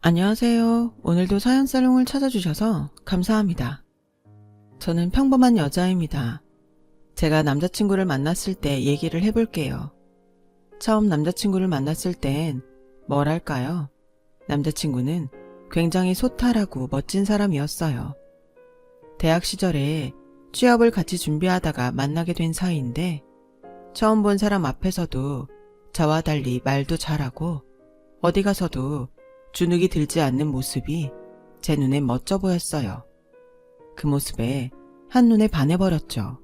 안녕하세요. 오늘도 사연살롱을 찾아주셔서 감사합니다. 저는 평범한 여자입니다. 제가 남자친구를 만났을 때 얘기를 해볼게요. 처음 남자친구를 만났을 땐 뭐랄까요? 남자친구는 굉장히 소탈하고 멋진 사람이었어요. 대학 시절에 취업을 같이 준비하다가 만나게 된 사이인데 처음 본 사람 앞에서도 저와 달리 말도 잘하고 어디 가서도 주눅이 들지 않는 모습이 제 눈에 멋져 보였어요. 그 모습에 한눈에 반해버렸죠.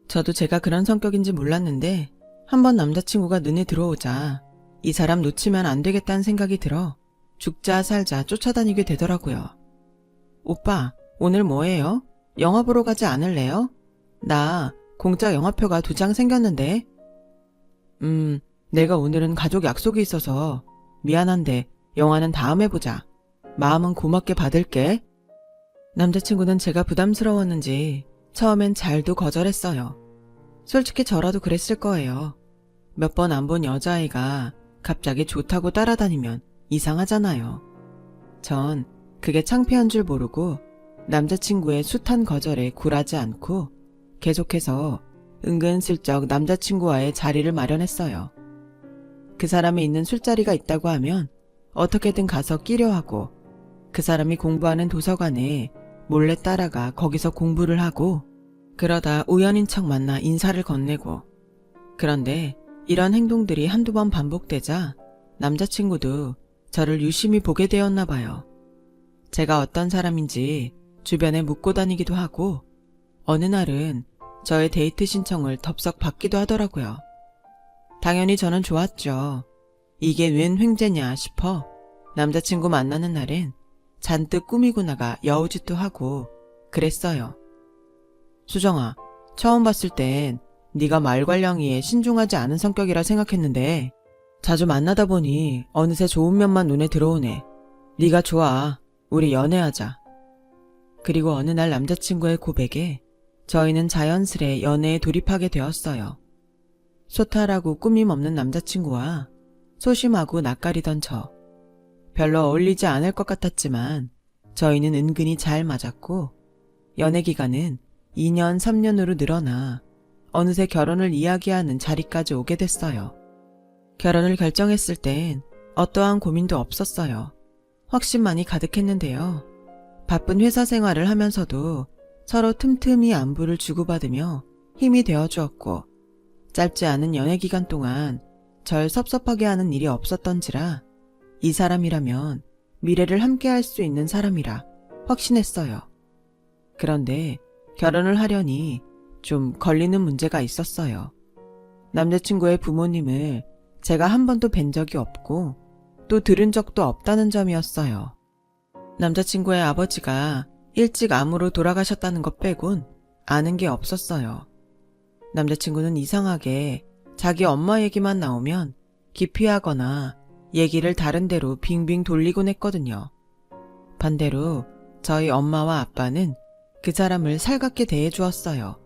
저도 제가 그런 성격인지 몰랐는데 한번 남자친구가 눈에 들어오자 이 사람 놓치면 안 되겠다는 생각이 들어 죽자 살자 쫓아다니게 되더라고요. 오빠, 오늘 뭐해요? 영화 보러 가지 않을래요? 나 공짜 영화표가 2장 생겼는데. 내가 오늘은 가족 약속이 있어서 미안한데 영화는 다음에 보자. 마음은 고맙게 받을게. 남자친구는 제가 부담스러웠는지 처음엔 잘도 거절했어요. 솔직히 저라도 그랬을 거예요. 몇 번 안 본 여자아이가 갑자기 좋다고 따라다니면 이상하잖아요. 전 그게 창피한 줄 모르고 남자친구의 숱한 거절에 굴하지 않고 계속해서 은근슬쩍 남자친구와의 자리를 마련했어요. 그 사람이 있는 술자리가 있다고 하면 어떻게든 가서 끼려 하고 그 사람이 공부하는 도서관에 몰래 따라가 거기서 공부를 하고 그러다 우연인 척 만나 인사를 건네고. 그런데 이런 행동들이 한두 번 반복되자 남자친구도 저를 유심히 보게 되었나 봐요. 제가 어떤 사람인지 주변에 묻고 다니기도 하고 어느 날은 저의 데이트 신청을 덥석 받기도 하더라고요. 당연히 저는 좋았죠. 이게 웬 횡재냐 싶어 남자친구 만나는 날엔 잔뜩 꾸미고 나가 여우짓도 하고 그랬어요. 수정아, 처음 봤을 땐 네가 말괄량이에 신중하지 않은 성격이라 생각했는데 자주 만나다 보니 어느새 좋은 면만 눈에 들어오네. 네가 좋아. 우리 연애하자. 그리고 어느 날 남자친구의 고백에 저희는 자연스레 연애에 돌입하게 되었어요. 소탈하고 꾸밈 없는 남자친구와 소심하고 낯가리던 저. 별로 어울리지 않을 것 같았지만 저희는 은근히 잘 맞았고 연애 기간은 2년, 3년으로 늘어나 어느새 결혼을 이야기하는 자리까지 오게 됐어요. 결혼을 결정했을 땐 어떠한 고민도 없었어요. 확신만이 가득했는데요. 바쁜 회사 생활을 하면서도 서로 틈틈이 안부를 주고받으며 힘이 되어주었고 짧지 않은 연애 기간 동안 절 섭섭하게 하는 일이 없었던지라 이 사람이라면 미래를 함께할 수 있는 사람이라 확신했어요. 그런데 결혼을 하려니 좀 걸리는 문제가 있었어요. 남자친구의 부모님을 제가 한 번도 뵌 적이 없고 또 들은 적도 없다는 점이었어요. 남자친구의 아버지가 일찍 암으로 돌아가셨다는 것 빼곤 아는 게 없었어요. 남자친구는 이상하게 자기 엄마 얘기만 나오면 기피하거나 얘기를 다른 데로 빙빙 돌리곤 했거든요. 반대로 저희 엄마와 아빠는 그 사람을 살갑게 대해주었어요.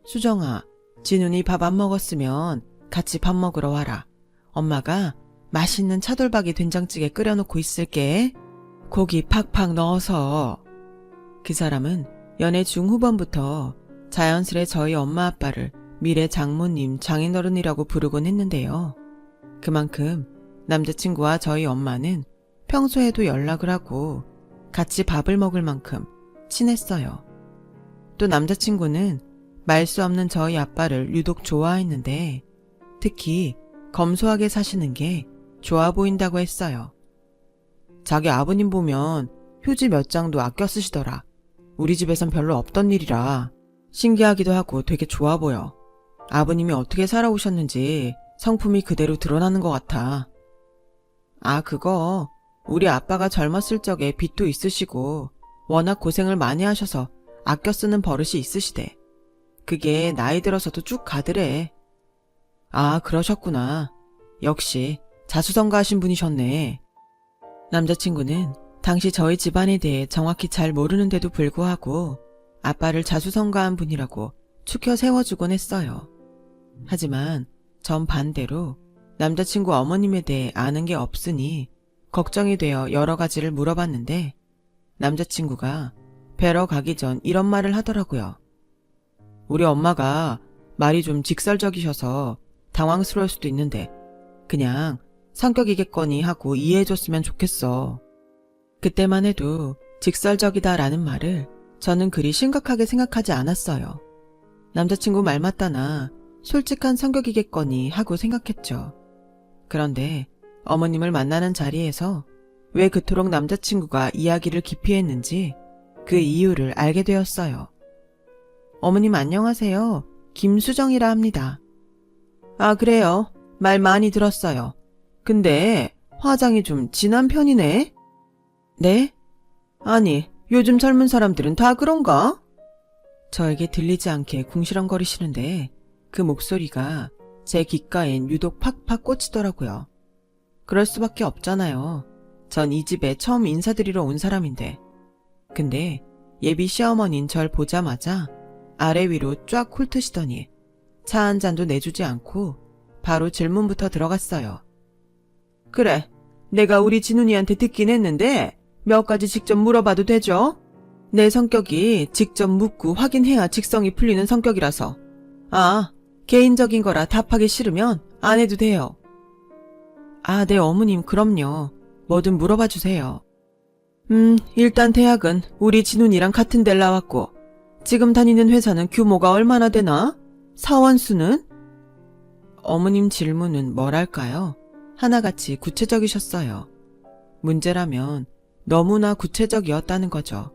수정아, 진훈이 밥 안 먹었으면 같이 밥 먹으러 와라. 엄마가 맛있는 차돌박이 된장찌개 끓여놓고 있을게. 고기 팍팍 넣어서. 그 사람은 연애 중후반부터 자연스레 저희 엄마 아빠를 미래 장모님, 장인어른이라고 부르곤 했는데요. 그만큼 남자친구와 저희 엄마는 평소에도 연락을 하고 같이 밥을 먹을 만큼 친했어요. 또 남자친구는 말 수 없는 저희 아빠를 유독 좋아했는데 특히 검소하게 사시는 게 좋아 보인다고 했어요. 자기 아버님 보면 휴지 몇 장도 아껴 쓰시더라. 우리 집에선 별로 없던 일이라 신기하기도 하고 되게 좋아 보여. 아버님이 어떻게 살아오셨는지 성품이 그대로 드러나는 것 같아. 아, 그거 우리 아빠가 젊었을 적에 빚도 있으시고 워낙 고생을 많이 하셔서 아껴 쓰는 버릇이 있으시대. 그게 나이 들어서도 쭉 가더래. 아, 그러셨구나. 역시 자수성가하신 분이셨네. 남자친구는 당시 저희 집안에 대해 정확히 잘 모르는데도 불구하고 아빠를 자수성가한 분이라고 추켜 세워주곤 했어요. 하지만 전 반대로 남자친구 어머님에 대해 아는 게 없으니 걱정이 되어 여러 가지를 물어봤는데 남자친구가 뵈러 가기 전 이런 말을 하더라고요. 우리 엄마가 말이 좀 직설적이셔서 당황스러울 수도 있는데 그냥 성격이겠거니 하고 이해해줬으면 좋겠어. 그때만 해도 직설적이다라는 말을 저는 그리 심각하게 생각하지 않았어요. 남자친구 말 맞다나 솔직한 성격이겠거니 하고 생각했죠. 그런데 어머님을 만나는 자리에서 왜 그토록 남자친구가 이야기를 기피했는지 그 이유를 알게 되었어요. 어머님 안녕하세요. 김수정이라 합니다. 아, 그래요. 말 많이 들었어요. 근데 화장이 좀 진한 편이네? 네? 아니, 요즘 젊은 사람들은 다 그런가? 저에게 들리지 않게 궁시렁거리시는데 그 목소리가 제 귓가엔 유독 팍팍 꽂히더라고요. 그럴 수밖에 없잖아요. 전 이 집에 처음 인사드리러 온 사람인데. 근데 예비 시어머니인 절 보자마자 아래 위로 쫙 훑으시더니 차 한 잔도 내주지 않고 바로 질문부터 들어갔어요. 그래, 내가 우리 진훈이한테 듣긴 했는데 몇 가지 직접 물어봐도 되죠? 내 성격이 직접 묻고 확인해야 직성이 풀리는 성격이라서. 아, 개인적인 거라 답하기 싫으면 안 해도 돼요. 아, 네 어머님 그럼요. 뭐든 물어봐 주세요. 일단 대학은 우리 진훈이랑 같은 데를 나왔고 지금 다니는 회사는 규모가 얼마나 되나? 사원 수는? 어머님 질문은 뭐랄까요? 하나같이 구체적이셨어요. 문제라면 너무나 구체적이었다는 거죠.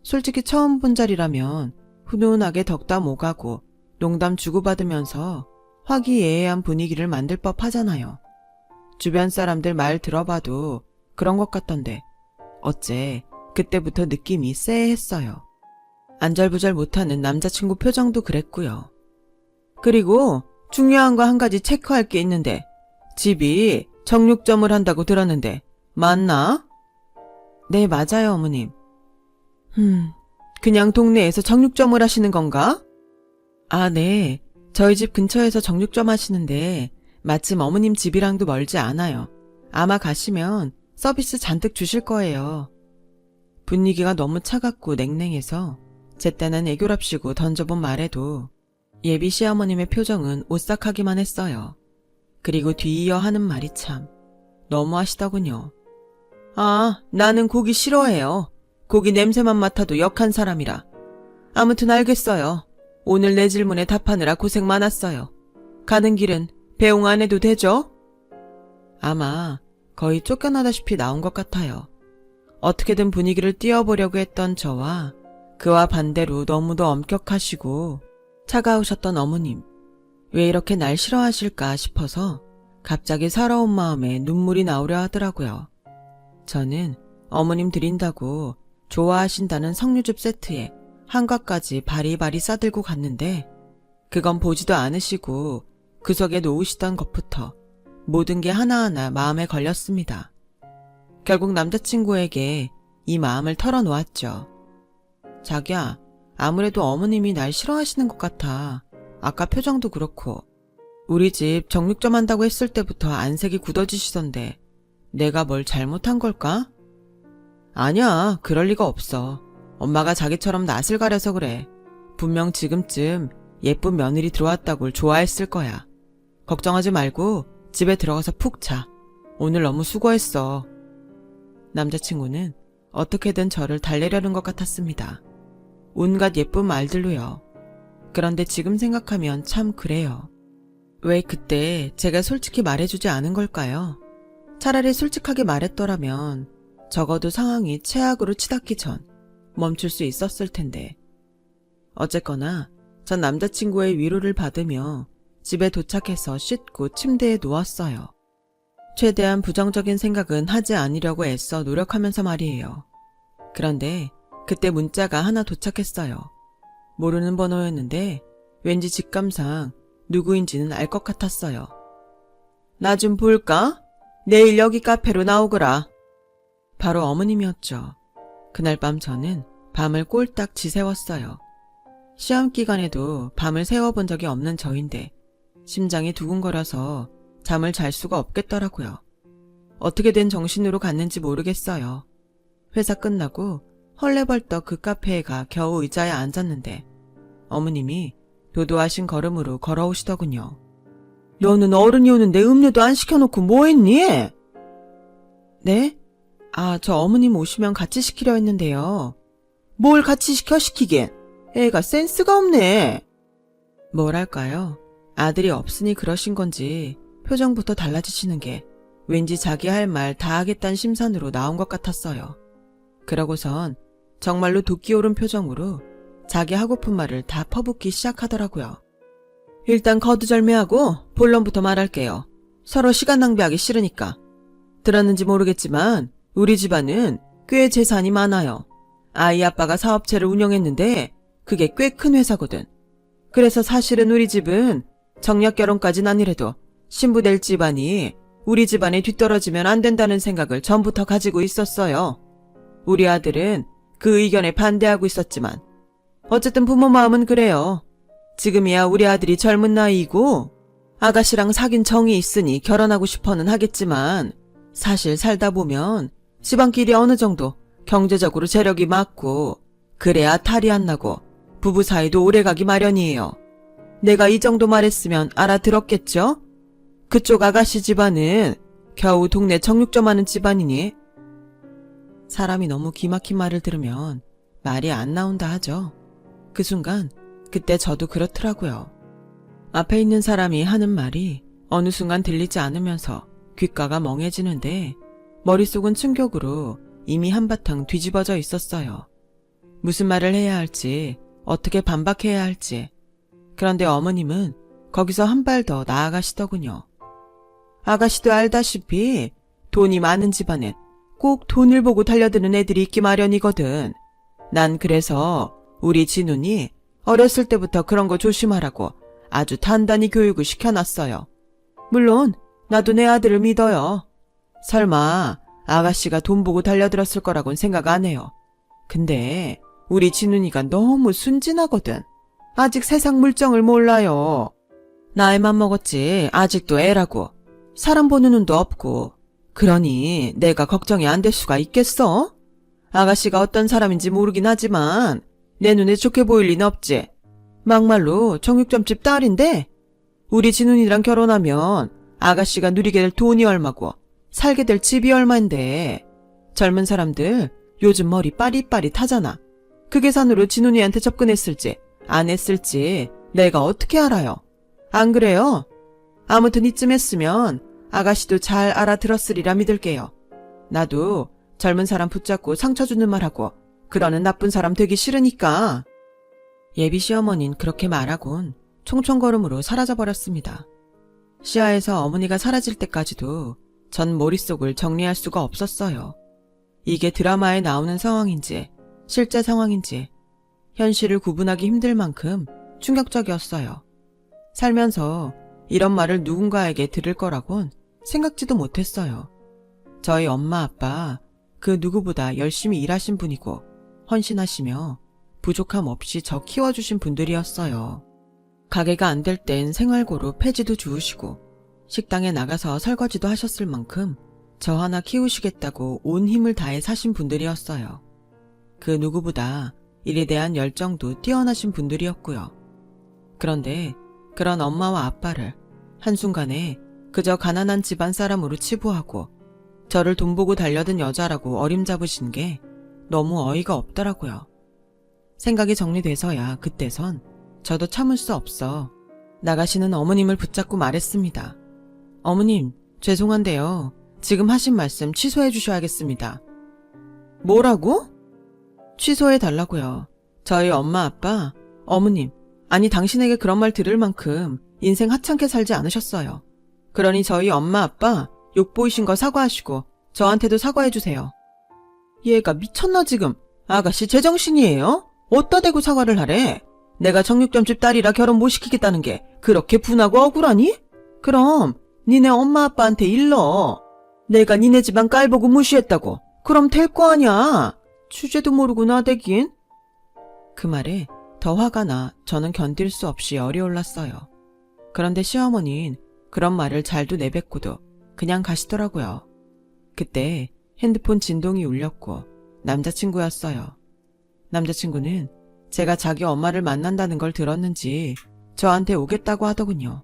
솔직히 처음 본 자리라면 훈훈하게 덕담 오가고 농담 주고받으면서 화기애애한 분위기를 만들 법 하잖아요. 주변 사람들 말 들어봐도 그런 것 같던데 어째 그때부터 느낌이 쎄했어요. 안절부절 못하는 남자친구 표정도 그랬고요. 그리고 중요한 거 한 가지 체크할 게 있는데 집이 정육점을 한다고 들었는데 맞나? 네, 맞아요, 어머님. 그냥 동네에서 정육점을 하시는 건가? 아, 네. 저희 집 근처에서 정육점 하시는데 마침 어머님 집이랑도 멀지 않아요. 아마 가시면 서비스 잔뜩 주실 거예요. 분위기가 너무 차갑고 냉랭해서 제때는 애교랍시고 던져본 말에도 예비 시어머님의 표정은 오싹하기만 했어요. 그리고 뒤이어 하는 말이 참 너무하시더군요. 아, 나는 고기 싫어해요. 고기 냄새만 맡아도 역한 사람이라. 아무튼 알겠어요. 오늘 내 질문에 답하느라 고생 많았어요. 가는 길은 배웅 안 해도 되죠? 아마 거의 쫓겨나다시피 나온 것 같아요. 어떻게든 분위기를 띄워보려고 했던 저와 그와 반대로 너무도 엄격하시고 차가우셨던 어머님. 왜 이렇게 날 싫어하실까 싶어서 갑자기 서러운 마음에 눈물이 나오려 하더라고요. 저는 어머님 드린다고 좋아하신다는 석류즙 세트에 한과까지 바리바리 싸들고 갔는데 그건 보지도 않으시고 구석에 놓으시던 것부터 모든 게 하나하나 마음에 걸렸습니다. 결국 남자친구에게 이 마음을 털어놓았죠. 자기야, 아무래도 어머님이 날 싫어하시는 것 같아. 아까 표정도 그렇고 우리 집 정육점 한다고 했을 때부터 안색이 굳어지시던데 내가 뭘 잘못한 걸까? 아니야, 그럴 리가 없어. 엄마가 자기처럼 낯을 가려서 그래. 분명 지금쯤 예쁜 며느리 들어왔다고 좋아했을 거야. 걱정하지 말고 집에 들어가서 푹 자. 오늘 너무 수고했어. 남자친구는 어떻게든 저를 달래려는 것 같았습니다. 온갖 예쁜 말들로요. 그런데 지금 생각하면 참 그래요. 왜 그때 제가 솔직히 말해주지 않은 걸까요? 차라리 솔직하게 말했더라면 적어도 상황이 최악으로 치닫기 전 멈출 수 있었을 텐데. 어쨌거나 전 남자친구의 위로를 받으며 집에 도착해서 씻고 침대에 누웠어요. 최대한 부정적인 생각은 하지 않으려고 애써 노력하면서 말이에요. 그런데 그때 문자가 하나 도착했어요. 모르는 번호였는데 왠지 직감상 누구인지는 알 것 같았어요. 나 좀 볼까? 내일 여기 카페로 나오거라. 바로 어머님이었죠. 그날 밤 저는 밤을 꼴딱 지새웠어요. 시험 기간에도 밤을 새워본 적이 없는 저인데 심장이 두근거려서 잠을 잘 수가 없겠더라고요. 어떻게 된 정신으로 갔는지 모르겠어요. 회사 끝나고 헐레벌떡 그 카페에 가 겨우 의자에 앉았는데 어머님이 도도하신 걸음으로 걸어오시더군요. 너는 어른이 오는데 음료도 안 시켜놓고 뭐했니? 네? 저 어머님 오시면 같이 시키려 했는데요. 뭘 같이 시키긴. 애가 센스가 없네. 뭐랄까요? 아들이 없으니 그러신 건지 표정부터 달라지시는 게 왠지 자기 할 말 다 하겠다는 심산으로 나온 것 같았어요. 그러고선 정말로 도끼 오른 표정으로 자기 하고픈 말을 다 퍼붓기 시작하더라고요. 일단 거두절미하고 본론부터 말할게요. 서로 시간 낭비하기 싫으니까. 들었는지 모르겠지만 우리 집안은 꽤 재산이 많아요. 아이 아빠가 사업체를 운영했는데 그게 꽤 큰 회사거든. 그래서 사실은 우리 집은 정략 결혼까진 아니래도 신부 될 집안이 우리 집안에 뒤떨어지면 안 된다는 생각을 전부터 가지고 있었어요. 우리 아들은 그 의견에 반대하고 있었지만 어쨌든 부모 마음은 그래요. 지금이야 우리 아들이 젊은 나이이고 아가씨랑 사귄 정이 있으니 결혼하고 싶어는 하겠지만 사실 살다 보면 집안끼리 어느 정도 경제적으로 재력이 맞고 그래야 탈이 안 나고 부부 사이도 오래가기 마련이에요. 내가 이 정도 말했으면 알아들었겠죠? 그쪽 아가씨 집안은 겨우 동네 정육점 하는 집안이니 사람이 너무 기막힌 말을 들으면 말이 안 나온다 하죠. 그 순간 그때 저도 그렇더라고요. 앞에 있는 사람이 하는 말이 어느 순간 들리지 않으면서 귓가가 멍해지는데 머릿속은 충격으로 이미 한바탕 뒤집어져 있었어요. 무슨 말을 해야 할지 어떻게 반박해야 할지. 그런데 어머님은 거기서 한 발 더 나아가시더군요. 아가씨도 알다시피 돈이 많은 집안엔 꼭 돈을 보고 달려드는 애들이 있기 마련이거든. 난 그래서 우리 진훈이 어렸을 때부터 그런 거 조심하라고 아주 단단히 교육을 시켜놨어요. 물론 나도 내 아들을 믿어요. 설마 아가씨가 돈 보고 달려들었을 거라고는 생각 안 해요. 근데 우리 진훈이가 너무 순진하거든. 아직 세상 물정을 몰라요. 나이만 먹었지 아직도 애라고. 사람 보는 눈도 없고. 그러니 내가 걱정이 안 될 수가 있겠어? 아가씨가 어떤 사람인지 모르긴 하지만 내 눈에 좋게 보일 리는 없지. 막말로 정육점집 딸인데 우리 진훈이랑 결혼하면 아가씨가 누리게 될 돈이 얼마고 살게 될 집이 얼마인데 젊은 사람들 요즘 머리 빠릿빠릿하잖아. 그 계산으로 진훈이한테 접근했을지 안 했을지 내가 어떻게 알아요? 안 그래요? 아무튼 이쯤 했으면 아가씨도 잘 알아들었으리라 믿을게요. 나도 젊은 사람 붙잡고 상처 주는 말하고 그러는 나쁜 사람 되기 싫으니까. 예비 시어머니는 그렇게 말하곤 총총걸음으로 사라져버렸습니다. 시야에서 어머니가 사라질 때까지도 전 머릿속을 정리할 수가 없었어요. 이게 드라마에 나오는 상황인지 실제 상황인지 현실을 구분하기 힘들 만큼 충격적이었어요. 살면서 이런 말을 누군가에게 들을 거라곤 생각지도 못했어요. 저희 엄마 아빠 그 누구보다 열심히 일하신 분이고 헌신하시며 부족함 없이 저 키워주신 분들이었어요. 가게가 안 될 땐 생활고로 폐지도 주우시고 식당에 나가서 설거지도 하셨을 만큼 저 하나 키우시겠다고 온 힘을 다해 사신 분들이었어요. 그 누구보다 일에 대한 열정도 뛰어나신 분들이었고요. 그런데 그런 엄마와 아빠를 한순간에 그저 가난한 집안 사람으로 치부하고 저를 돈 보고 달려든 여자라고 어림잡으신 게 너무 어이가 없더라고요. 생각이 정리돼서야 그때선 저도 참을 수 없어 나가시는 어머님을 붙잡고 말했습니다. 어머님, 죄송한데요. 지금 하신 말씀 취소해 주셔야겠습니다. 뭐라고? 취소해 달라고요. 저희 엄마 아빠, 어머님, 아니 당신에게 그런 말 들을 만큼 인생 하찮게 살지 않으셨어요. 그러니 저희 엄마 아빠 욕 보이신 거 사과하시고 저한테도 사과해 주세요. 얘가 미쳤나 지금. 아가씨 제정신이에요? 어디다 대고 사과를 하래? 내가 정육점집 딸이라 결혼 못 시키겠다는 게 그렇게 분하고 억울하니? 그럼 니네 엄마 아빠한테 일러. 내가 니네 집안 깔보고 무시했다고. 그럼 될 거 아냐. 주제도 모르고 나대긴. 그 말에 더 화가 나 저는 견딜 수 없이 열이 올랐어요. 그런데 시어머니는 그런 말을 잘도 내뱉고도 그냥 가시더라고요. 그때 핸드폰 진동이 울렸고 남자친구였어요. 남자친구는 제가 자기 엄마를 만난다는 걸 들었는지 저한테 오겠다고 하더군요.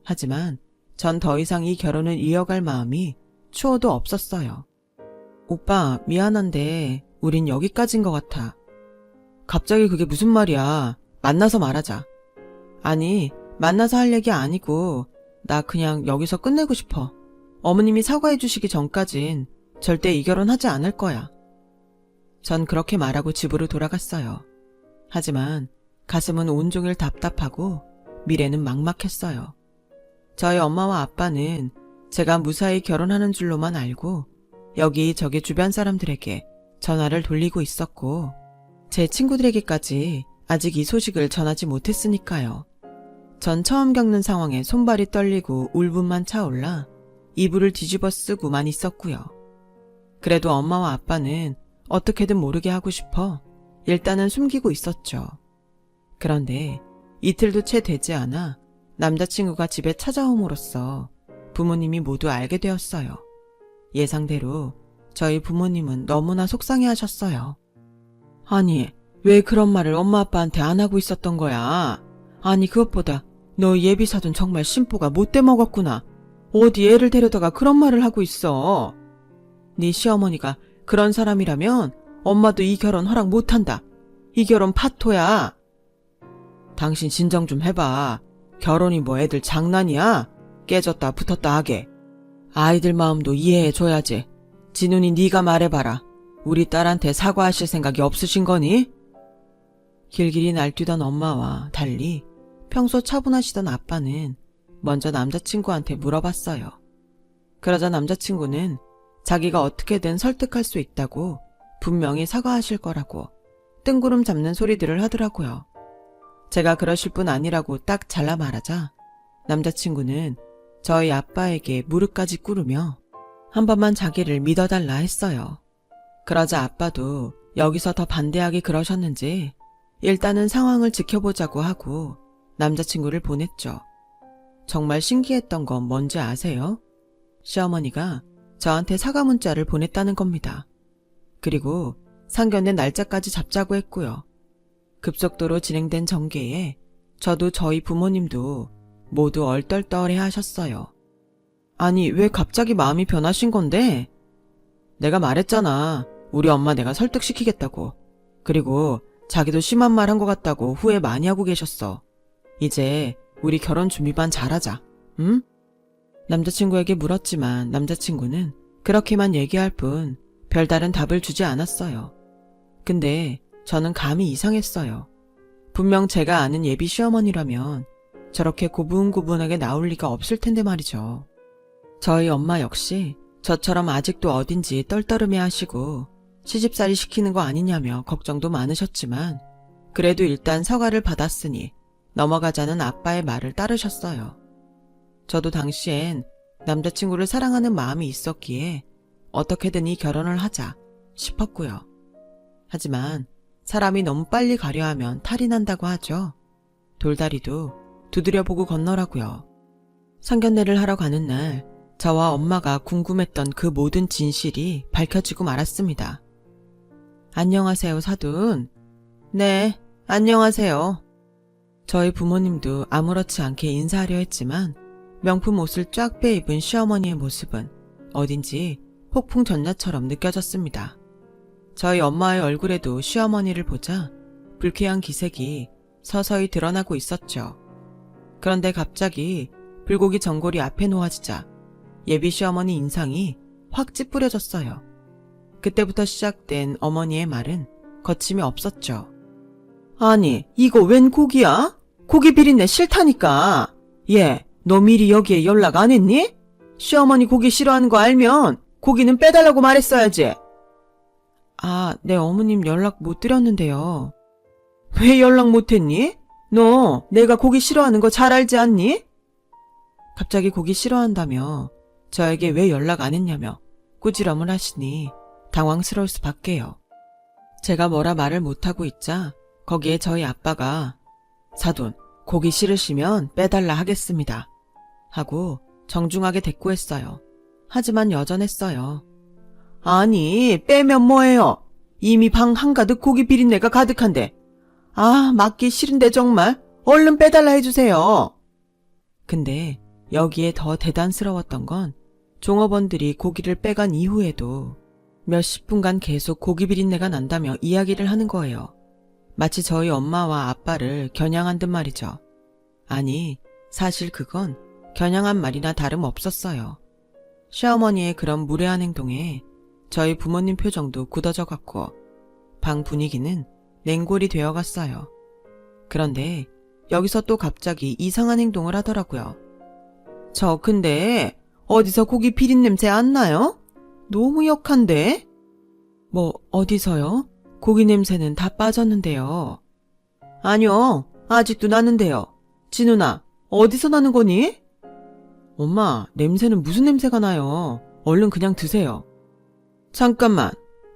하지만 전 더 이상 이 결혼을 이어갈 마음이 추워도 없었어요. 오빠, 미안한데 우린 여기까지인 것 같아. 갑자기 그게 무슨 말이야. 만나서 말하자. 아니, 만나서 할 얘기 아니고 나 그냥 여기서 끝내고 싶어. 어머님이 사과해 주시기 전까진 절대 이 결혼 하지 않을 거야. 전 그렇게 말하고 집으로 돌아갔어요. 하지만 가슴은 온종일 답답하고 미래는 막막했어요. 저희 엄마와 아빠는 제가 무사히 결혼하는 줄로만 알고 여기저기 주변 사람들에게 전화를 돌리고 있었고 제 친구들에게까지 아직 이 소식을 전하지 못했으니까요. 전 처음 겪는 상황에 손발이 떨리고 울분만 차올라 이불을 뒤집어 쓰고만 있었고요. 그래도 엄마와 아빠는 어떻게든 모르게 하고 싶어 일단은 숨기고 있었죠. 그런데 이틀도 채 되지 않아 남자친구가 집에 찾아옴으로써 부모님이 모두 알게 되었어요. 예상대로 저희 부모님은 너무나 속상해하셨어요. 아니, 왜 그런 말을 엄마 아빠한테 안 하고 있었던 거야? 아니, 그것보다 너 예비사돈 정말 심보가 못돼 먹었구나. 어디 애를 데려다가 그런 말을 하고 있어. 네 시어머니가 그런 사람이라면 엄마도 이 결혼 허락 못한다. 이 결혼 파토야. 당신 진정 좀 해봐. 결혼이 뭐 애들 장난이야? 깨졌다 붙었다 하게. 아이들 마음도 이해해줘야지. 진훈이 네가 말해봐라. 우리 딸한테 사과하실 생각이 없으신 거니? 길길이 날뛰던 엄마와 달리 평소 차분하시던 아빠는 먼저 남자친구한테 물어봤어요. 그러자 남자친구는 자기가 어떻게든 설득할 수 있다고 분명히 사과하실 거라고 뜬구름 잡는 소리들을 하더라고요. 제가 그러실 분 아니라고 딱 잘라 말하자 남자친구는 저희 아빠에게 무릎까지 꿇으며 한 번만 자기를 믿어달라 했어요. 그러자 아빠도 여기서 더 반대하게 그러셨는지 일단은 상황을 지켜보자고 하고 남자친구를 보냈죠. 정말 신기했던 건 뭔지 아세요? 시어머니가 저한테 사과 문자를 보냈다는 겁니다. 그리고 상견례 날짜까지 잡자고 했고요. 급속도로 진행된 전개에 저도 저희 부모님도 모두 얼떨떨해 하셨어요. 아니, 왜 갑자기 마음이 변하신 건데? 내가 말했잖아. 우리 엄마 내가 설득시키겠다고. 그리고 자기도 심한 말 한 것 같다고 후회 많이 하고 계셨어. 이제 우리 결혼 준비반 잘하자. 응? 남자친구에게 물었지만 남자친구는 그렇게만 얘기할 뿐 별다른 답을 주지 않았어요. 근데 저는 감이 이상했어요. 분명 제가 아는 예비 시어머니라면 저렇게 고분고분하게 나올 리가 없을 텐데 말이죠. 저희 엄마 역시 저처럼 아직도 어딘지 떨떠름해 하시고 시집살이 시키는 거 아니냐며 걱정도 많으셨지만 그래도 일단 사과를 받았으니 넘어가자는 아빠의 말을 따르셨어요. 저도 당시엔 남자친구를 사랑하는 마음이 있었기에 어떻게든 이 결혼을 하자 싶었고요. 하지만 사람이 너무 빨리 가려 하면 탈이 난다고 하죠. 돌다리도 두드려보고 건너라고요. 상견례를 하러 가는 날 저와 엄마가 궁금했던 그 모든 진실이 밝혀지고 말았습니다. 안녕하세요, 사돈. 네, 안녕하세요. 저희 부모님도 아무렇지 않게 인사하려 했지만 명품 옷을 쫙 빼입은 시어머니의 모습은 어딘지 폭풍전야처럼 느껴졌습니다. 저희 엄마의 얼굴에도 시어머니를 보자 불쾌한 기색이 서서히 드러나고 있었죠. 그런데 갑자기 불고기 전골이 앞에 놓아지자 예비 시어머니 인상이 확 찌푸려졌어요. 그때부터 시작된 어머니의 말은 거침이 없었죠. 아니, 이거 웬 고기야? 고기 비린내 싫다니까. 얘, 너 미리 여기에 연락 안 했니? 시어머니 고기 싫어하는 거 알면 고기는 빼달라고 말했어야지. 아, 네, 어머님 연락 못 드렸는데요. 왜 연락 못 했니? 너 내가 고기 싫어하는 거 잘 알지 않니? 갑자기 고기 싫어한다며 저에게 왜 연락 안 했냐며 꾸지람을 하시니 당황스러울 수밖에요. 제가 뭐라 말을 못하고 있자 거기에 저희 아빠가 사돈, 고기 싫으시면 빼달라 하겠습니다. 하고 정중하게 대꾸했어요. 하지만 여전했어요. 아니, 빼면 뭐해요? 이미 방 한가득 고기 비린내가 가득한데. 아, 맡기 싫은데 정말. 얼른 빼달라 해주세요. 근데 여기에 더 대단스러웠던 건 종업원들이 고기를 빼간 이후에도 몇십 분간 계속 고기 비린내가 난다며 이야기를 하는 거예요. 마치 저희 엄마와 아빠를 겨냥한 듯 말이죠. 아니, 사실 그건 겨냥한 말이나 다름없었어요. 시어머니의 그런 무례한 행동에 저희 부모님 표정도 굳어져 갔고 방 분위기는 냉골이 되어갔어요. 그런데 여기서 또 갑자기 이상한 행동을 하더라고요. 저 근데 어디서 고기 비린냄새 안 나요? 너무 역한데? 뭐 어디서요? 고기 냄새는 다 빠졌는데요. 아니요, 아직도 나는데요. 진우나, 어디서 나는 거니? 엄마, 냄새는 무슨 냄새가 나요? 얼른 그냥 드세요. 잠깐만,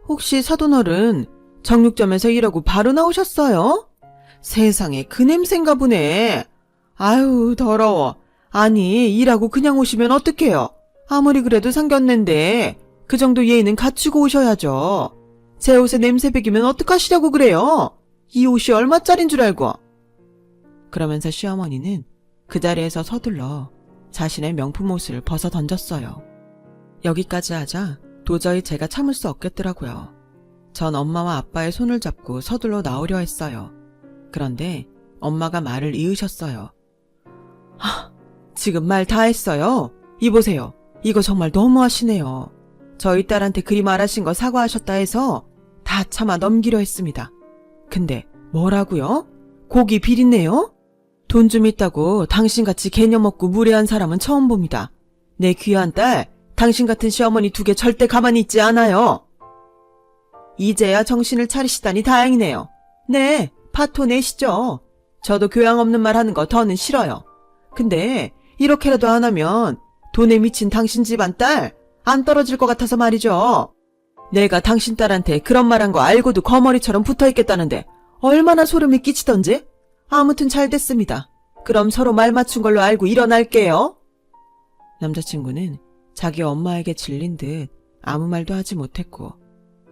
혹시 사돈어른 정육점에서 일하고 바로 나오셨어요? 세상에, 그 냄새인가 보네. 아유, 더러워. 아니, 일하고 그냥 오시면 어떡해요? 아무리 그래도 상견례인데 그 정도 예의는 갖추고 오셔야죠. 제 옷에 냄새 배기면 어떡하시려고 그래요? 이 옷이 얼마짜린 줄 알고. 그러면서 시어머니는 그 자리에서 서둘러 자신의 명품 옷을 벗어 던졌어요. 여기까지 하자 도저히 제가 참을 수 없겠더라고요. 전 엄마와 아빠의 손을 잡고 서둘러 나오려 했어요. 그런데 엄마가 말을 이으셨어요. 지금 말 다 했어요. 이보세요. 이거 정말 너무하시네요. 저희 딸한테 그리 말하신 거 사과하셨다 해서 다 참아 넘기려 했습니다. 근데 뭐라고요? 고기 비린내요? 돈 좀 있다고 당신같이 개념 없고 무례한 사람은 처음 봅니다. 내 귀한 딸, 당신 같은 시어머니 두개 절대 가만히 있지 않아요. 이제야 정신을 차리시다니 다행이네요. 네, 파토 내시죠. 저도 교양 없는 말 하는 거 더는 싫어요. 근데 이렇게라도 안 하면 돈에 미친 당신 집안 딸 안 떨어질 것 같아서 말이죠. 내가 당신 딸한테 그런 말 한 거 알고도 거머리처럼 붙어있겠다는데 얼마나 소름이 끼치던지? 아무튼 잘 됐습니다. 그럼 서로 말 맞춘 걸로 알고 일어날게요. 남자친구는 자기 엄마에게 질린 듯 아무 말도 하지 못했고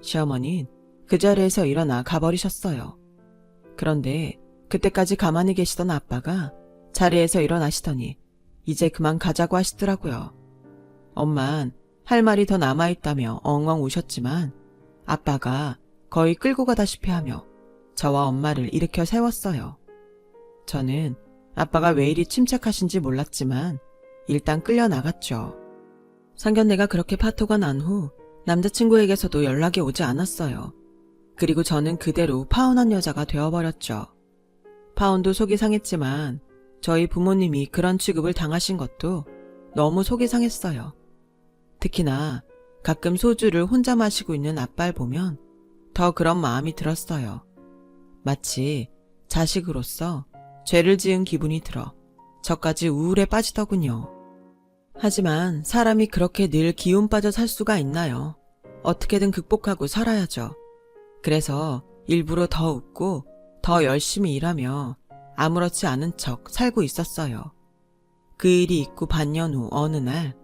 시어머니는 그 자리에서 일어나 가버리셨어요. 그런데 그때까지 가만히 계시던 아빠가 자리에서 일어나시더니 이제 그만 가자고 하시더라고요. 엄만 할 말이 더 남아있다며 엉엉 우셨지만 아빠가 거의 끌고 가다시피 하며 저와 엄마를 일으켜 세웠어요. 저는 아빠가 왜 이리 침착하신지 몰랐지만 일단 끌려 나갔죠. 상견례가 그렇게 파토가 난 후 남자친구에게서도 연락이 오지 않았어요. 그리고 저는 그대로 파혼한 여자가 되어버렸죠. 파혼도 속이 상했지만 저희 부모님이 그런 취급을 당하신 것도 너무 속이 상했어요. 특히나 가끔 소주를 혼자 마시고 있는 아빠를 보면 더 그런 마음이 들었어요. 마치 자식으로서 죄를 지은 기분이 들어 저까지 우울에 빠지더군요. 하지만 사람이 그렇게 늘 기운 빠져 살 수가 있나요? 어떻게든 극복하고 살아야죠. 그래서 일부러 더 웃고 더 열심히 일하며 아무렇지 않은 척 살고 있었어요. 그 일이 있고 반년 후 어느 날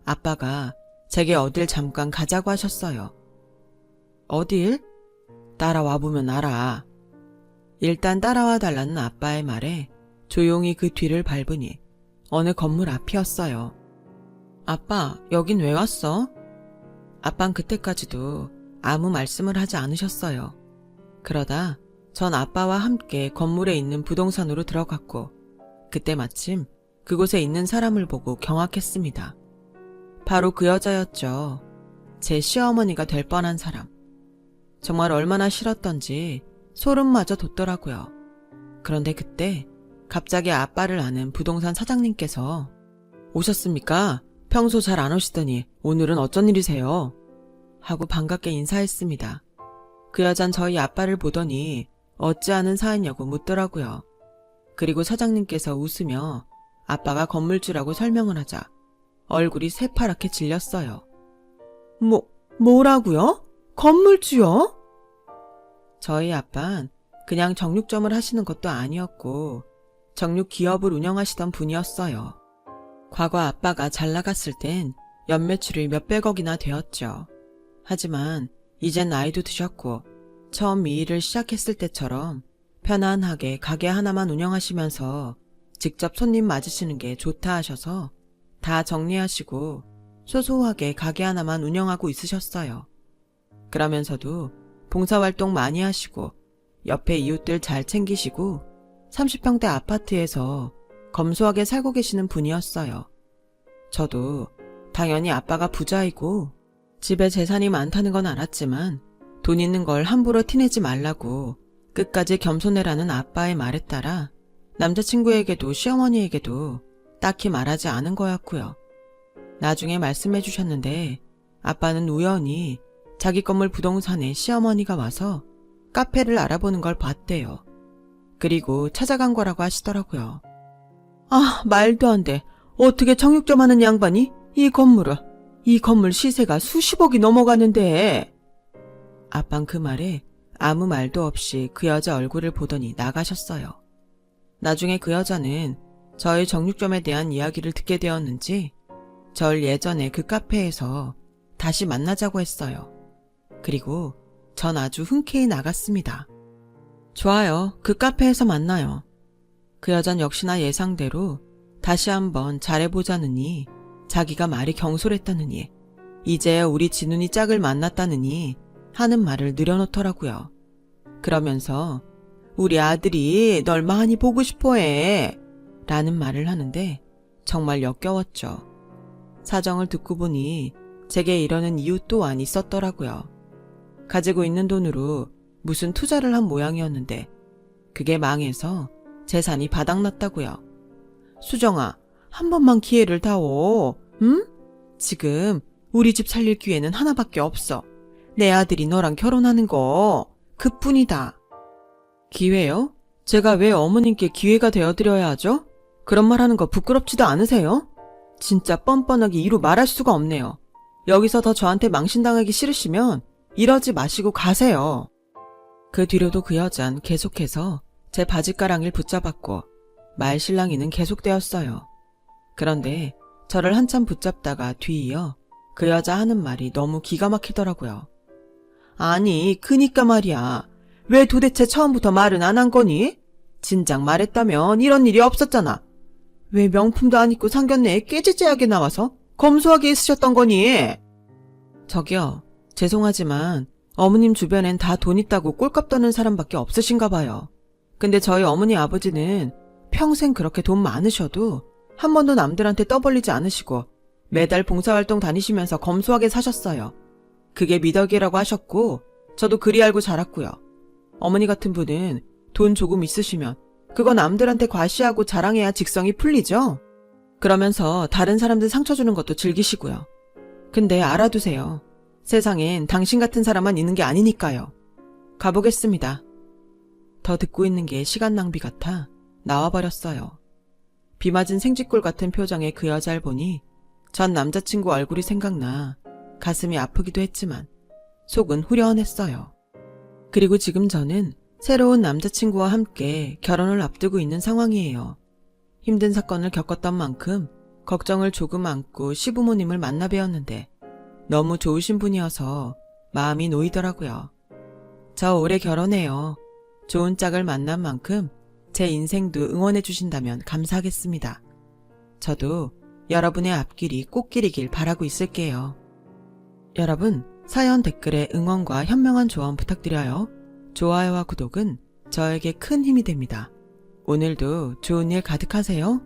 아빠가 제게 어딜 잠깐 가자고 하셨어요. 어딜? 따라와 보면 알아. 일단 따라와 달라는 아빠의 말에 조용히 그 뒤를 밟으니 어느 건물 앞이었어요. 아빠, 여긴 왜 왔어? 아빤 그때까지도 아무 말씀을 하지 않으셨어요. 그러다 전 아빠와 함께 건물에 있는 부동산으로 들어갔고 그때 마침 그곳에 있는 사람을 보고 경악했습니다. 바로 그 여자였죠. 제 시어머니가 될 뻔한 사람. 정말 얼마나 싫었던지 소름마저 돋더라고요. 그런데 그때 갑자기 아빠를 아는 부동산 사장님께서 오셨습니까? 평소 잘 안 오시더니 오늘은 어쩐 일이세요? 하고 반갑게 인사했습니다. 그 여잔 저희 아빠를 보더니 어찌하는 사이냐고 묻더라고요. 그리고 사장님께서 웃으며 아빠가 건물주라고 설명을 하자 얼굴이 새파랗게 질렸어요. 뭐라고요? 건물주요? 저희 아빠는 그냥 정육점을 하시는 것도 아니었고 정육 기업을 운영하시던 분이었어요. 과거 아빠가 잘 나갔을 땐 연매출이 몇백억이나 되었죠. 하지만 이젠 나이도 드셨고 처음 이 일을 시작했을 때처럼 편안하게 가게 하나만 운영하시면서 직접 손님 맞으시는 게 좋다 하셔서 다 정리하시고 소소하게 가게 하나만 운영하고 있으셨어요. 그러면서도 봉사활동 많이 하시고 옆에 이웃들 잘 챙기시고 30평대 아파트에서 검소하게 살고 계시는 분이었어요. 저도 당연히 아빠가 부자이고 집에 재산이 많다는 건 알았지만 돈 있는 걸 함부로 티내지 말라고 끝까지 겸손해라는 아빠의 말에 따라 남자친구에게도 시어머니에게도 딱히 말하지 않은 거였고요. 나중에 말씀해 주셨는데 아빠는 우연히 자기 건물 부동산에 시어머니가 와서 카페를 알아보는 걸 봤대요. 그리고 찾아간 거라고 하시더라고요. 아, 말도 안 돼. 어떻게 정육점 하는 양반이 이 건물 시세가 수십억이 넘어가는데. 아빤 그 말에 아무 말도 없이 그 여자 얼굴을 보더니 나가셨어요. 나중에 그 여자는 저의 정육점에 대한 이야기를 듣게 되었는지 절 예전에 그 카페에서 다시 만나자고 했어요. 그리고 전 아주 흔쾌히 나갔습니다. 좋아요. 그 카페에서 만나요. 그 여잔 역시나 예상대로 다시 한번 잘해보자느니 자기가 말이 경솔했다느니 이제 우리 진훈이 짝을 만났다느니 하는 말을 늘여놓더라고요. 그러면서 우리 아들이 널 많이 보고 싶어해 라는 말을 하는데 정말 역겨웠죠. 사정을 듣고 보니 제게 이러는 이유 또한 있었더라고요. 가지고 있는 돈으로 무슨 투자를 한 모양이었는데 그게 망해서 재산이 바닥났다고요. 수정아, 한 번만 기회를 다오. 응? 지금 우리 집 살릴 기회는 하나밖에 없어. 내 아들이 너랑 결혼하는 거 그뿐이다. 기회요? 제가 왜 어머님께 기회가 되어드려야 하죠? 그런 말 하는 거 부끄럽지도 않으세요? 진짜 뻔뻔하게 이루 말할 수가 없네요. 여기서 더 저한테 망신당하기 싫으시면 이러지 마시고 가세요. 그 뒤로도 그 여잔 계속해서 제 바지가랑이를 붙잡았고 말실랑이는 계속되었어요. 그런데 저를 한참 붙잡다가 뒤이어 그 여자 하는 말이 너무 기가 막히더라고요. 아니, 그니까 말이야. 왜 도대체 처음부터 말은 안 한 거니? 진작 말했다면 이런 일이 없었잖아. 왜 명품도 안 입고 상견례에 깨지지하게 나와서 검소하게 있으셨던 거니? 저기요, 죄송하지만 어머님 주변엔 다 돈 있다고 꼴값 떠는 사람밖에 없으신가 봐요. 근데 저희 어머니 아버지는 평생 그렇게 돈 많으셔도 한 번도 남들한테 떠벌리지 않으시고 매달 봉사활동 다니시면서 검소하게 사셨어요. 그게 미덕이라고 하셨고 저도 그리 알고 자랐고요. 어머니 같은 분은 돈 조금 있으시면 그거 남들한테 과시하고 자랑해야 직성이 풀리죠? 그러면서 다른 사람들 상처 주는 것도 즐기시고요. 근데 알아두세요. 세상엔 당신 같은 사람만 있는 게 아니니까요. 가보겠습니다. 더 듣고 있는 게 시간 낭비 같아 나와버렸어요. 비 맞은 생쥐꼴 같은 표정의 그 여자를 보니 전 남자친구 얼굴이 생각나 가슴이 아프기도 했지만 속은 후련했어요. 그리고 지금 저는 새로운 남자친구와 함께 결혼을 앞두고 있는 상황이에요. 힘든 사건을 겪었던 만큼 걱정을 조금 안고 시부모님을 만나 뵈었는데 너무 좋으신 분이어서 마음이 놓이더라고요. 저 올해 결혼해요. 좋은 짝을 만난 만큼 제 인생도 응원해 주신다면 감사하겠습니다. 저도 여러분의 앞길이 꽃길이길 바라고 있을게요. 여러분, 사연 댓글에 응원과 현명한 조언 부탁드려요. 좋아요와 구독은 저에게 큰 힘이 됩니다. 오늘도 좋은 일 가득하세요.